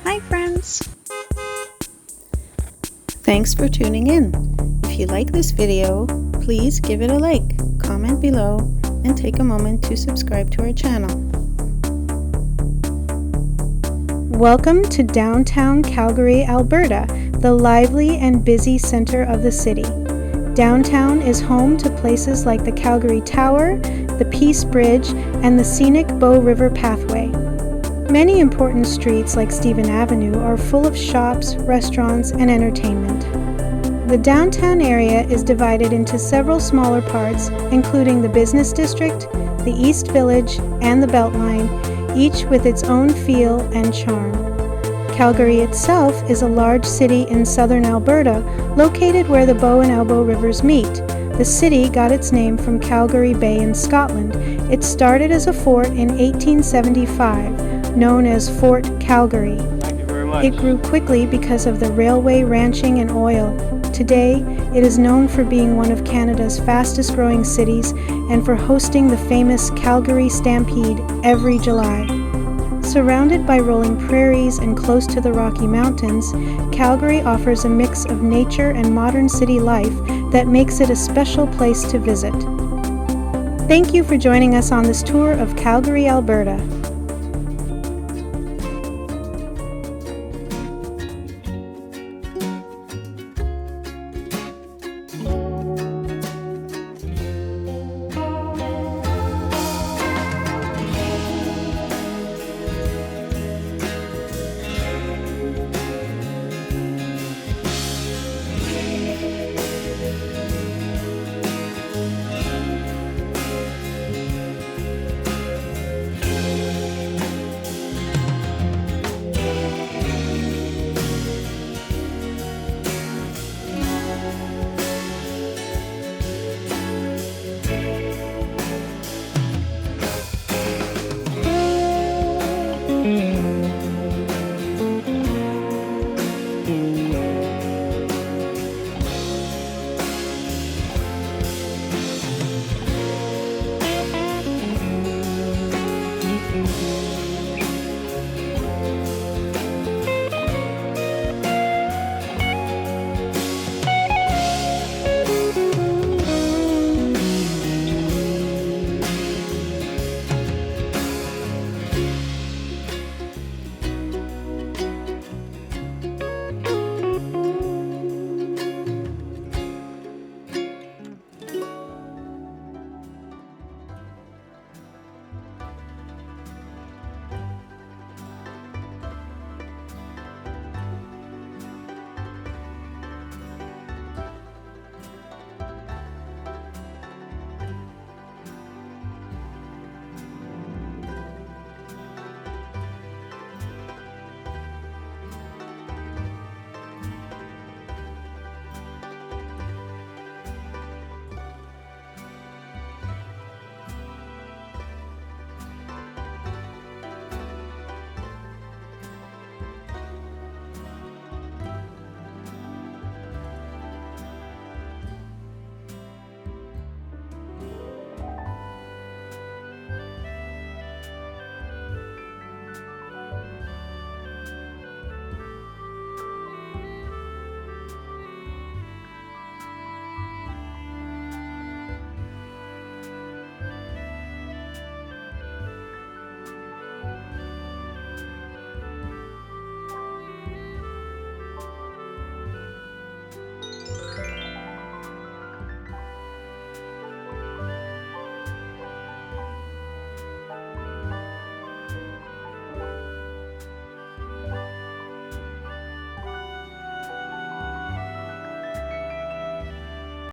Hi friends! Thanks for tuning in. If you like this video, please give it a like, comment below, and take a moment to subscribe to our channel. Welcome to Downtown Calgary, Alberta, the lively and busy center of the city. Downtown is home to places like the Calgary Tower, the Peace Bridge, and the scenic Bow River Pathway. Many important streets like Stephen Avenue are full of shops, restaurants, and entertainment. The downtown area is divided into several smaller parts, including the Business District, the East Village, and the Beltline, each with its own feel and charm. Calgary itself is a large city in southern Alberta, located where the Bow and Elbow rivers meet. The city got its name from Calgary Bay in Scotland. It started as a fort in 1875. Known as Fort Calgary. Thank you very much. It grew quickly because of the railway, ranching, and oil. Today, it is known for being one of Canada's fastest growing cities and for hosting the famous Calgary Stampede every July. Surrounded by rolling prairies and close to the Rocky Mountains, Calgary offers a mix of nature and modern city life that makes it a special place to visit. Thank you for joining us on this tour of Calgary, Alberta.